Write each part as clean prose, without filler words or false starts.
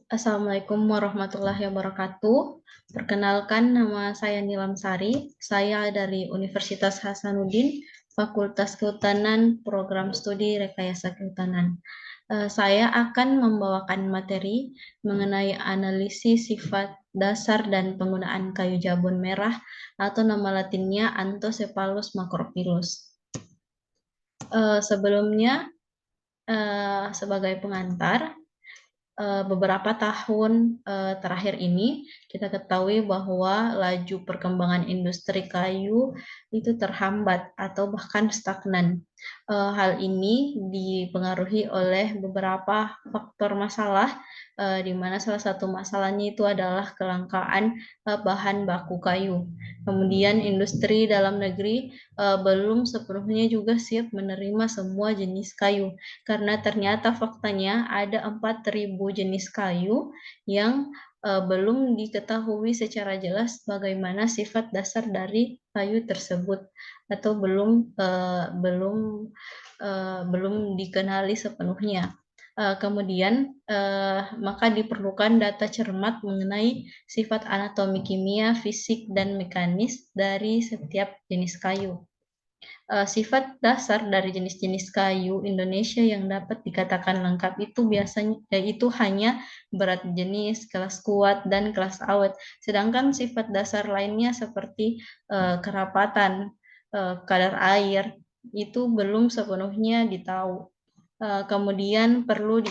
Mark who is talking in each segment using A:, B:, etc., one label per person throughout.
A: Assalamualaikum warahmatullahi wabarakatuh. Perkenalkan, nama saya Nilam Sari. Saya dari Universitas Hasanuddin, Fakultas Kehutanan, Program Studi Rekayasa Kehutanan. Saya akan membawakan materi mengenai analisis sifat dasar dan penggunaan kayu jabun merah atau nama latinnya Anthocephalus macrophyllus. Sebelumnya, sebagai pengantar, beberapa tahun terakhir ini kita ketahui bahwa laju perkembangan industri kayu itu terhambat atau bahkan stagnan. Hal ini dipengaruhi oleh beberapa faktor masalah, di mana salah satu masalahnya itu adalah kelangkaan bahan baku kayu. Kemudian industri dalam negeri belum sepenuhnya juga siap menerima semua jenis kayu, karena ternyata faktanya ada 4.000 jenis kayu yang belum diketahui secara jelas bagaimana sifat dasar dari kayu tersebut, atau belum dikenali sepenuhnya. Kemudian maka diperlukan data cermat mengenai sifat anatomi kimia, fisik, dan mekanis dari setiap jenis kayu. Sifat dasar dari jenis-jenis kayu Indonesia yang dapat dikatakan lengkap itu biasanya yaitu hanya berat jenis, kelas kuat, dan kelas awet. Sedangkan sifat dasar lainnya seperti kerapatan, kadar air itu belum sepenuhnya ditahu. Kemudian perlu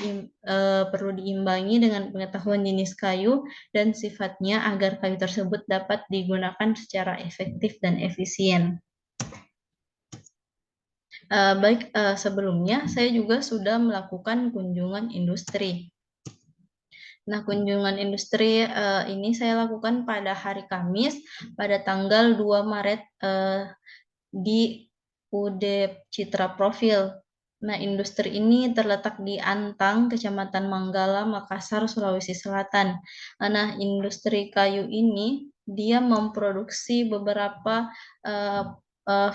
A: diimbangi dengan pengetahuan jenis kayu dan sifatnya agar kayu tersebut dapat digunakan secara efektif dan efisien. Sebelumnya saya juga sudah melakukan kunjungan industri. Nah, kunjungan industri ini saya lakukan pada hari Kamis, pada tanggal 2 Maret di UD Citra Profil. Nah, industri ini terletak di Antang, Kecamatan Manggala, Makassar, Sulawesi Selatan. Nah, industri kayu ini dia memproduksi beberapa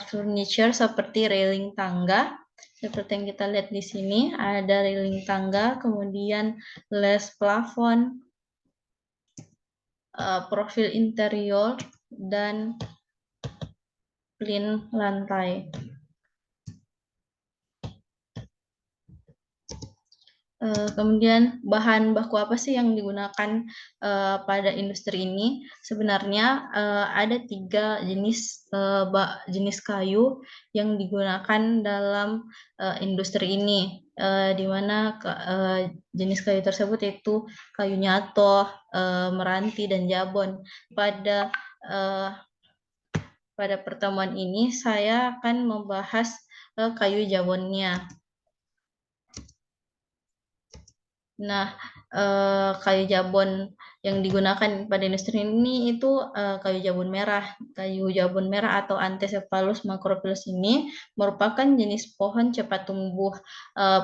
A: furniture seperti railing tangga. Seperti yang kita lihat di sini, ada railing tangga, kemudian les plafon, profil interior, dan plin lantai. Kemudian bahan baku apa sih yang digunakan pada industri ini? Sebenarnya ada 3 jenis kayu yang digunakan dalam industri ini, di mana jenis kayu tersebut yaitu kayu nyatoh, meranti, dan jabon. Pada pertemuan ini saya akan membahas kayu jabonnya. Nah, kayu jabon yang digunakan pada industri ini itu kayu jabon merah. Kayu jabon merah atau Anthocephalus macrophyllus ini merupakan jenis pohon cepat tumbuh.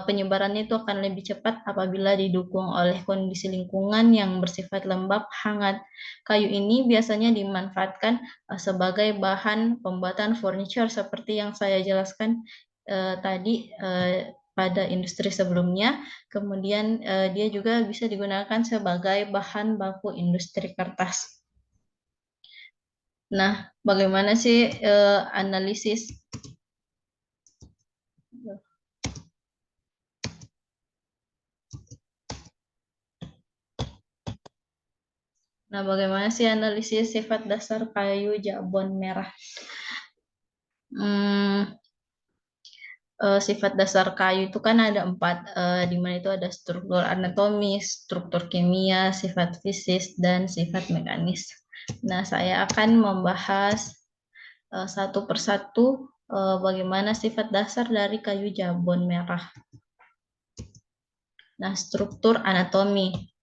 A: Penyebarannya itu akan lebih cepat apabila didukung oleh kondisi lingkungan yang bersifat lembab, hangat. Kayu ini biasanya dimanfaatkan sebagai bahan pembuatan furniture seperti yang saya jelaskan tadi pada industri sebelumnya. Kemudian dia juga bisa digunakan sebagai bahan baku industri kertas. Nah, bagaimana sih analisis? Nah, bagaimana sih analisis sifat dasar kayu jabon merah? Sifat dasar kayu itu kan ada 4, di mana itu ada struktur anatomis, struktur kimia, sifat fisik, dan sifat mekanis. Nah, saya akan membahas satu persatu bagaimana sifat dasar dari kayu jabon merah. Nah, struktur anatomi.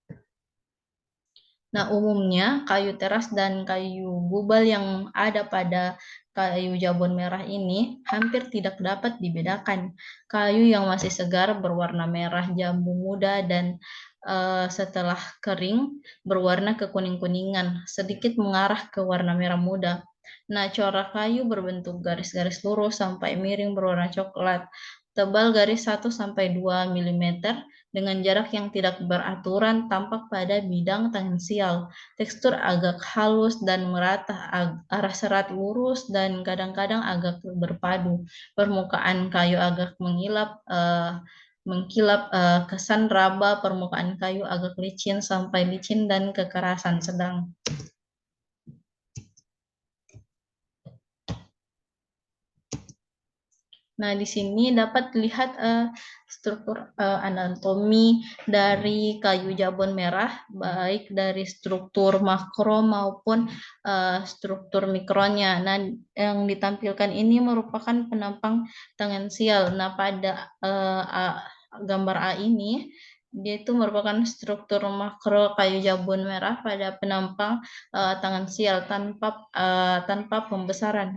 A: Nah, umumnya kayu teras dan kayu bubal yang ada pada kayu jabon merah ini hampir tidak dapat dibedakan. Kayu yang masih segar berwarna merah jambu muda dan setelah kering berwarna kekuning-kuningan, sedikit mengarah ke warna merah muda. Nah, corak kayu berbentuk garis-garis lurus sampai miring berwarna coklat. tebal garis 1-2 mm dengan jarak yang tidak beraturan tampak pada bidang tangensial. Tekstur agak halus dan merata, arah serat lurus dan kadang-kadang agak berpadu. Permukaan kayu agak mengkilap, kesan raba, permukaan kayu agak licin sampai licin dan kekerasan sedang. Nah, di sini dapat dilihat struktur anatomi dari kayu jabon merah, baik dari struktur makro maupun struktur mikronya. Nah, yang ditampilkan ini merupakan penampang tangensial. Nah, pada gambar A ini, dia itu merupakan struktur makro kayu jabon merah pada penampang tangensial tanpa pembesaran.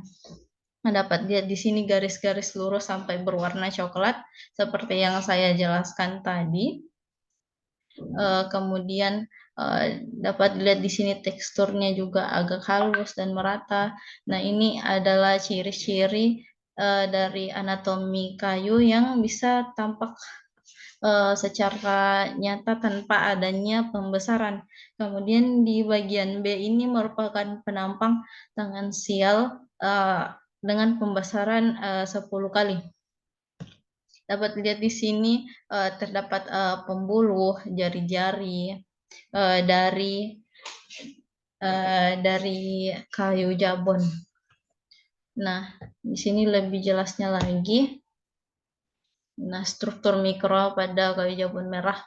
A: Nah, dapat lihat di sini garis-garis lurus sampai berwarna coklat seperti yang saya jelaskan tadi. Kemudian dapat dilihat di sini teksturnya juga agak halus dan merata. Nah, ini adalah ciri-ciri dari anatomi kayu yang bisa tampak secara nyata tanpa adanya pembesaran. Kemudian di bagian B ini merupakan penampang tangensial dengan pembesaran 10 kali. Dapat dilihat di sini terdapat pembuluh jari-jari dari kayu jabon. Nah, di sini lebih jelasnya lagi. Nah, struktur mikro pada kayu jabon merah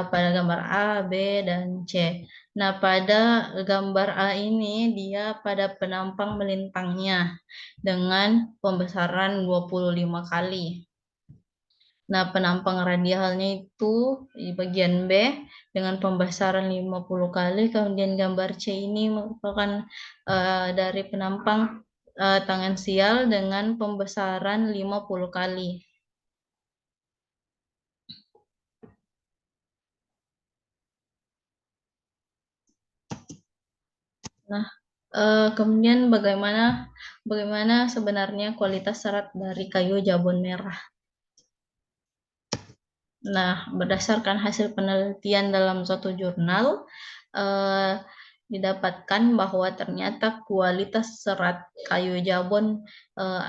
A: pada gambar A, B, dan C. Nah, pada gambar A ini dia pada penampang melintangnya dengan pembesaran 25 kali. Nah, penampang radialnya itu di bagian B dengan pembesaran 50 kali. Kemudian gambar C ini merupakan dari penampang tangensial dengan pembesaran 50 kali. Nah, kemudian bagaimana sebenarnya kualitas serat dari kayu jabon merah? Nah, berdasarkan hasil penelitian dalam suatu jurnal, didapatkan bahwa ternyata kualitas serat kayu jabon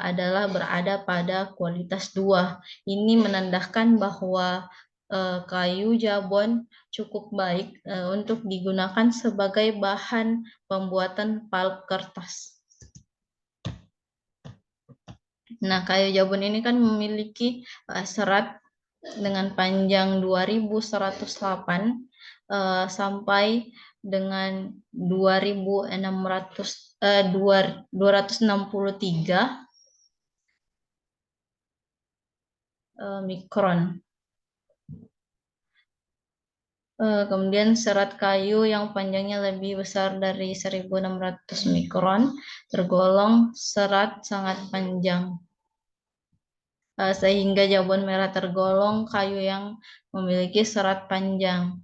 A: adalah berada pada kualitas 2. Ini menandakan bahwa kayu jabon cukup baik untuk digunakan sebagai bahan pembuatan pulp kertas. Nah, kayu jabon ini kan memiliki serat dengan panjang 2108 sampai dengan 263 mikron. Kemudian serat kayu yang panjangnya lebih besar dari 1600 mikron tergolong serat sangat panjang. Sehingga jabon merah tergolong kayu yang memiliki serat panjang.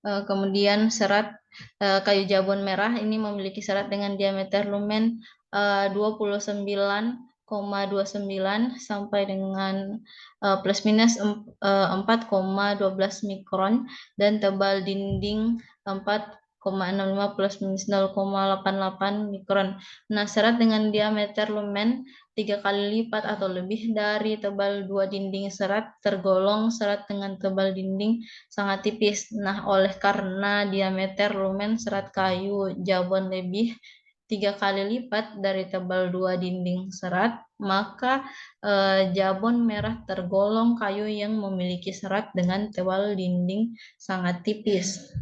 A: Kemudian serat kayu jabon merah ini memiliki serat dengan diameter lumen 29,29 sampai dengan plus minus 4,12 mikron dan tebal dinding 4,65 plus minus 0,88 mikron. Nah, serat dengan diameter lumen 3 kali lipat atau lebih dari tebal 2 dinding serat tergolong serat dengan tebal dinding sangat tipis. Nah, oleh karena diameter lumen serat kayu jabon lebih 3 kali lipat dari tebal 2 dinding serat, maka jabon merah tergolong kayu yang memiliki serat dengan tebal dinding sangat tipis.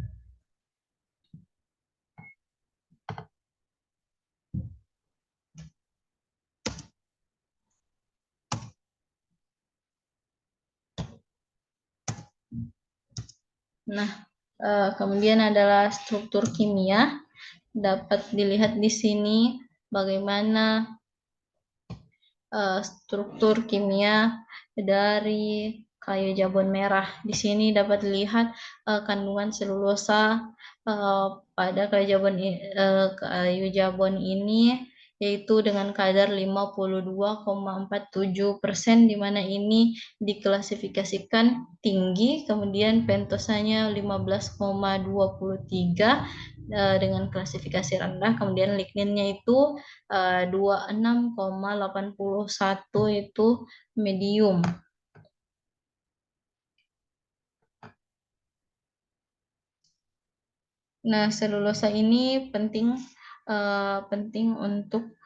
A: Nah, kemudian adalah struktur kimia. Dapat dilihat di sini bagaimana struktur kimia dari kayu jabon merah. Di sini dapat dilihat kandungan selulosa pada kayu jabon ini, yaitu dengan kadar 52,47%, di mana ini diklasifikasikan tinggi, kemudian pentosanya 15,23 dengan klasifikasi rendah, kemudian ligninnya itu 26,81 itu medium. Nah, selulosa ini penting untuk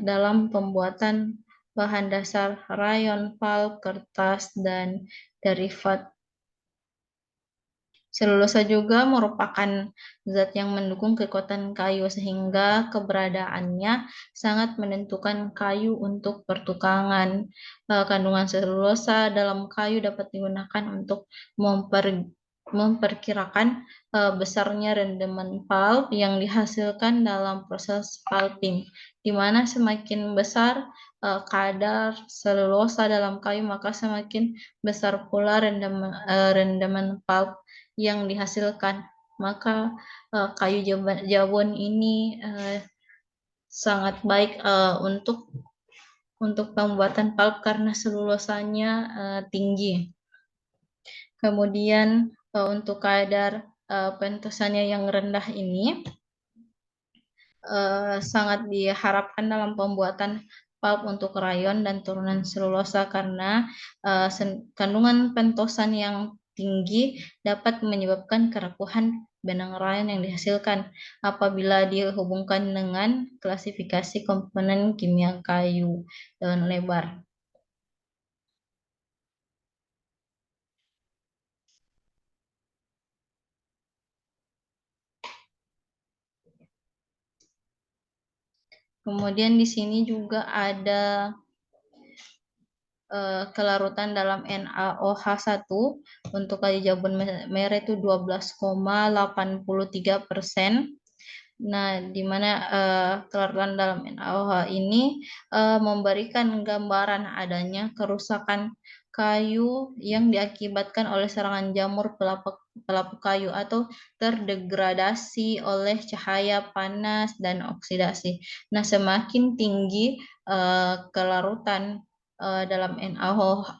A: dalam pembuatan bahan dasar rayon, pulp, kertas, dan derivat. Selulosa juga merupakan zat yang mendukung kekuatan kayu, sehingga keberadaannya sangat menentukan kayu untuk pertukangan. Kandungan selulosa dalam kayu dapat digunakan untuk memperkirakan besarnya rendemen pulp yang dihasilkan dalam proses pulping, di mana semakin besar kadar selulosa dalam kayu, maka semakin besar pula rendemen pulp yang dihasilkan. Maka kayu jabon ini sangat baik untuk pembuatan pulp karena selulosanya tinggi. Kemudian untuk kadar pentosannya yang rendah ini sangat diharapkan dalam pembuatan pulp untuk rayon dan turunan selulosa, karena kandungan pentosan yang tinggi dapat menyebabkan kerapuhan benang rayon yang dihasilkan apabila dihubungkan dengan klasifikasi komponen kimia kayu daun lebar. Kemudian di sini juga ada kelarutan dalam NaOH1 untuk kayu jabon merah itu 12,83%. Nah, di mana kelarutan dalam NaOH ini memberikan gambaran adanya kerusakan kayu yang diakibatkan oleh serangan jamur pelapu kayu atau terdegradasi oleh cahaya panas dan oksidasi. Nah, semakin tinggi kelarutan dalam NaOH,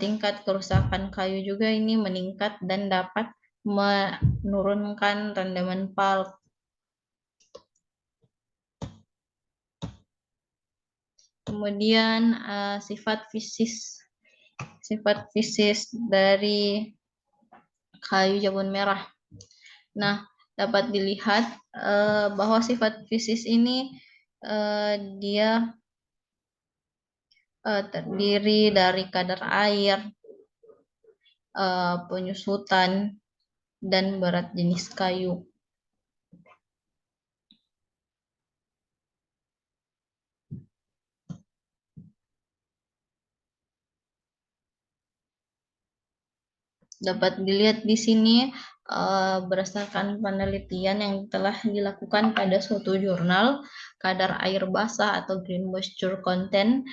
A: tingkat kerusakan kayu juga ini meningkat dan dapat menurunkan rendemen pulp. Kemudian sifat fisis dari kayu jabon merah. Nah, dapat dilihat bahwa sifat fisis ini dia terdiri dari kadar air, penyusutan, dan berat jenis kayu. Dapat dilihat di sini berdasarkan penelitian yang telah dilakukan pada suatu jurnal, kadar air basah atau green moisture content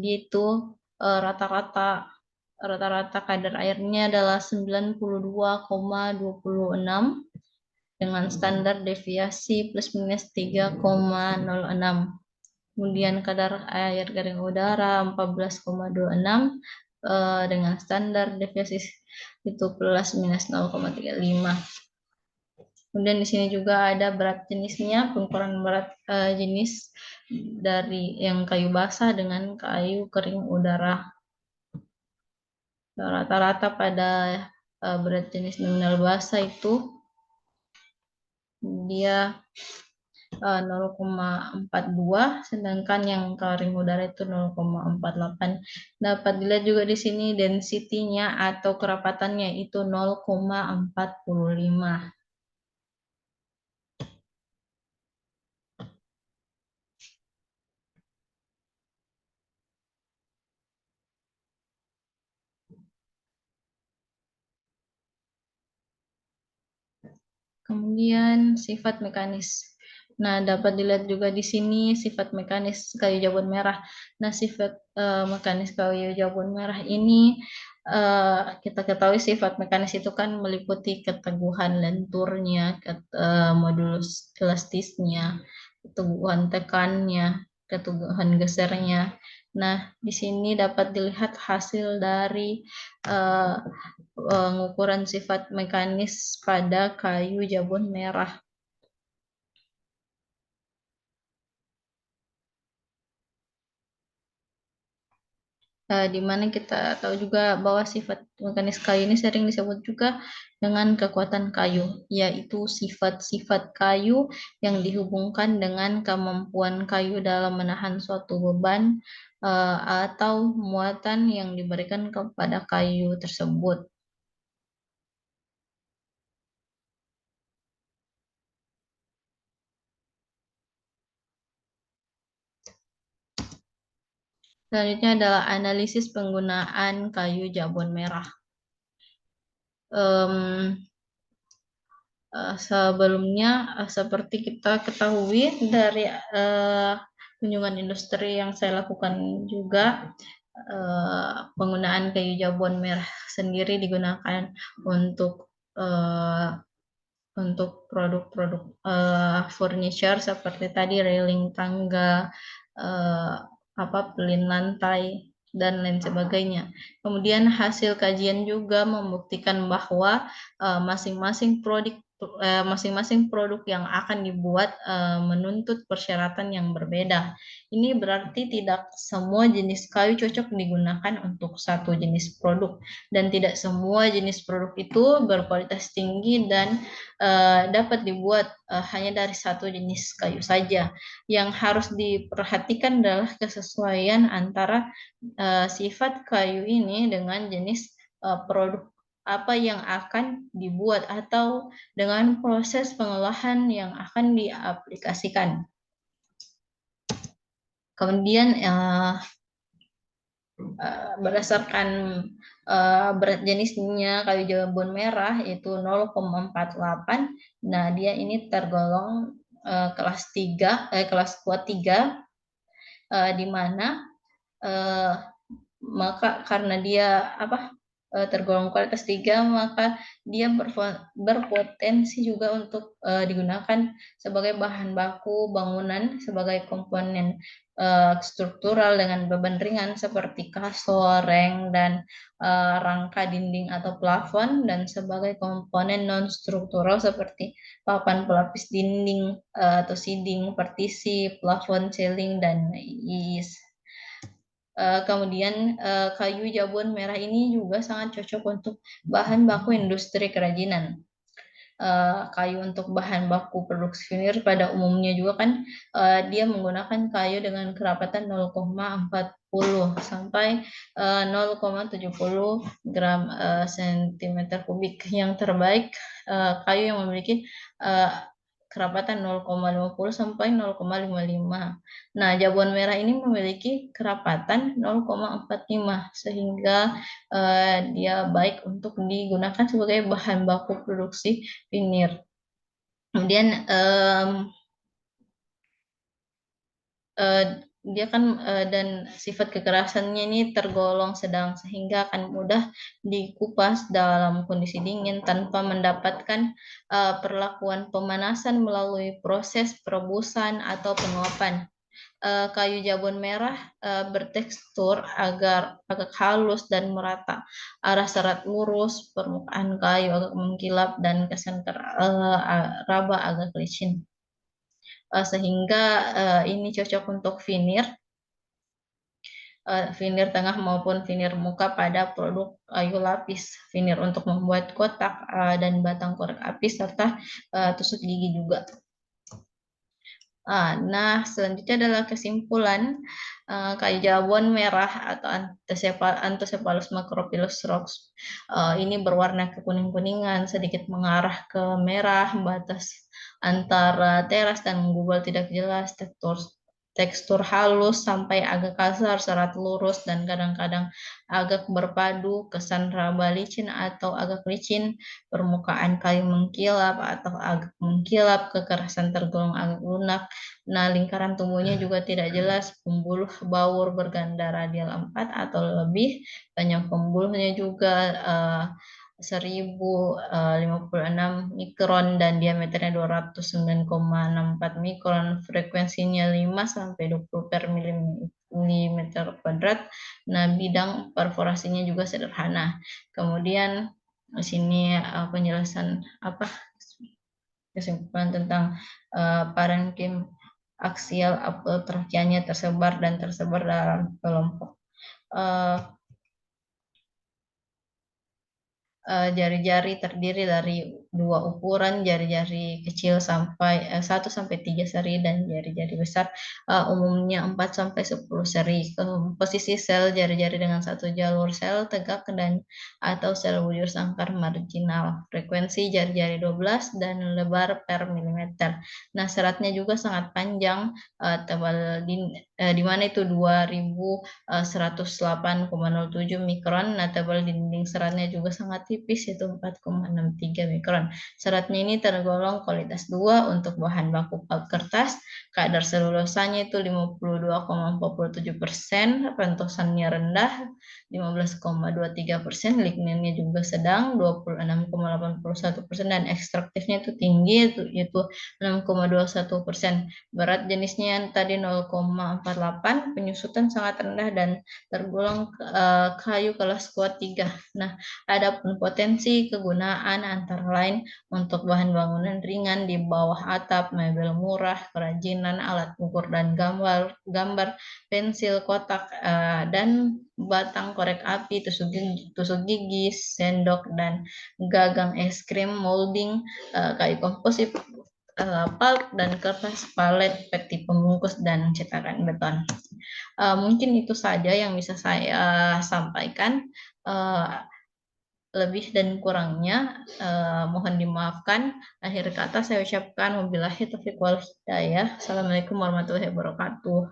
A: itu rata-rata kadar airnya adalah 92,26 dengan standar deviasi plus minus 3,06. Kemudian kadar air garing udara 14,26 dengan standar deviasi itu plus minus 0,35. Kemudian di sini juga ada berat jenisnya, pengukuran berat jenis dari yang kayu basah dengan kayu kering udara. Rata-rata pada berat jenis nominal basah itu dia 0,42, sedangkan yang kering udara itu 0,48. Dapat dilihat juga di sini density-nya atau kerapatannya itu 0,45. Kemudian sifat mekanis. Nah, dapat dilihat juga di sini sifat mekanis kayu jabon merah. Nah, sifat mekanis kayu jabon merah ini kita ketahui sifat mekanis itu kan meliputi keteguhan lenturnya, modulus elastisnya, keteguhan tekannya, keteguhan gesernya. Nah, di sini dapat dilihat hasil dari uh, pengukuran sifat mekanis pada kayu jabon merah. Di mana kita tahu juga bahwa sifat mekanis kayu ini sering disebut juga dengan kekuatan kayu, yaitu sifat-sifat kayu yang dihubungkan dengan kemampuan kayu dalam menahan suatu beban atau muatan yang diberikan kepada kayu tersebut. Selanjutnya adalah analisis penggunaan kayu jabon merah. Em, Sebelumnya, seperti kita ketahui dari kunjungan industri yang saya lakukan juga, penggunaan kayu jabon merah sendiri digunakan untuk eh, produk-produk furniture seperti tadi railing tangga, eh, pelin lantai dan lain sebagainya. Kemudian hasil kajian juga membuktikan bahwa masing-masing masing-masing produk yang akan dibuat menuntut persyaratan yang berbeda. Ini berarti tidak semua jenis kayu cocok digunakan untuk satu jenis produk dan tidak semua jenis produk itu berkualitas tinggi dan dapat dibuat hanya dari satu jenis kayu saja. Yang harus diperhatikan adalah kesesuaian antara sifat kayu ini dengan jenis produk apa yang akan dibuat atau dengan proses pengolahan yang akan diaplikasikan. Kemudian berdasarkan berat jenisnya kayu jabon merah itu 0,48. Nah, dia ini tergolong kelas 3, kelas kuat 3, di mana uh, maka karena dia tergolong kualitas 3, maka dia berpotensi juga untuk digunakan sebagai bahan baku bangunan, sebagai komponen struktural dengan beban ringan seperti kasur, reng, dan rangka dinding atau plafon, dan sebagai komponen non struktural seperti papan pelapis dinding atau siding, partisi, plafon, ceiling, dan is. Kemudian kayu jabon merah ini juga sangat cocok untuk bahan baku industri kerajinan. Kayu untuk bahan baku produksi finir pada umumnya juga kan dia menggunakan kayu dengan kerapatan 0,40 sampai 0,70 gram sentimeter kubik. Yang terbaik kayu yang memiliki kerapatan 0,50 sampai 0,55. Nah, jabon merah ini memiliki kerapatan 0,45 sehingga dia baik untuk digunakan sebagai bahan baku produksi finir. Kemudian dia kan dan sifat kekerasannya ini tergolong sedang sehingga akan mudah dikupas dalam kondisi dingin tanpa mendapatkan perlakuan pemanasan melalui proses perebusan atau penguapan. Kayu jabon merah bertekstur agak halus dan merata. Arah serat lurus, permukaan kayu agak mengkilap dan kesan raba agak licin. Sehingga ini cocok untuk vinir tengah maupun vinir muka pada produk kayu lapis, vinir untuk membuat kotak dan batang korek api serta tusuk gigi juga. Nah, selanjutnya adalah kesimpulan kayu jabon merah atau Anthocephalus macrophyllus rox. Ini berwarna kekuning-kuningan, sedikit mengarah ke merah, batas antara teras dan gumbal tidak jelas, tekstur halus sampai agak kasar, serat lurus, dan kadang-kadang agak berpadu, kesan raba licin atau agak licin, permukaan kayu mengkilap atau agak mengkilap, kekerasan tergolong agak lunak. Nah, lingkaran tumbuhnya juga tidak jelas, pembuluh baur berganda radial 4 atau lebih, banyak pembuluhnya juga 1056 mikron dan diameternya 209,64 mikron, frekuensinya 5 sampai 20 per milimeter kuadrat. Nah, bidang perforasinya juga sederhana. Kemudian di sini penjelasan apa kesimpulan tentang parenkim aksial apel tersebar dan tersebar dalam kelompok. Uh, Jari-jari terdiri dari dua ukuran, jari-jari kecil sampai 1 sampai 3 seri dan jari-jari besar umumnya 4 sampai 10 seri. Posisi sel jari-jari dengan satu jalur sel tegak dan atau sel bujur sangkar marginal. Frekuensi jari-jari 12 dan lebar per milimeter. Nah, seratnya juga sangat panjang, tebal di mana itu 2108,07 mikron. Nah, tebal dinding seratnya juga sangat tipis, yaitu 4,63 mikron. Seratnya ini tergolong kualitas 2 untuk bahan baku pulp kertas. Kadar selulosanya itu 52,47%, pentosannya rendah 15,23%, ligninnya juga sedang 26,81%, dan ekstraktifnya itu tinggi yaitu 6,21%. Berat jenisnya yang tadi 0,48, penyusutan sangat rendah dan tergolong kayu kelas kuat 3. Nah, adapun potensi kegunaan antara lain untuk bahan bangunan ringan di bawah atap, mebel murah, kerajinan, alat ukur dan gambar, pensil kotak dan batang korek api, tusuk gigi, sendok dan gagang es krim, molding, kayu komposit, pulp dan kertas palet, peti pembungkus, dan cetakan beton. Mungkin itu saja yang bisa saya sampaikan. Lebih dan kurangnya mohon dimaafkan. Akhir kata saya ucapkan wabillahi taufiq wal hidayah. Assalamualaikum warahmatullahi wabarakatuh.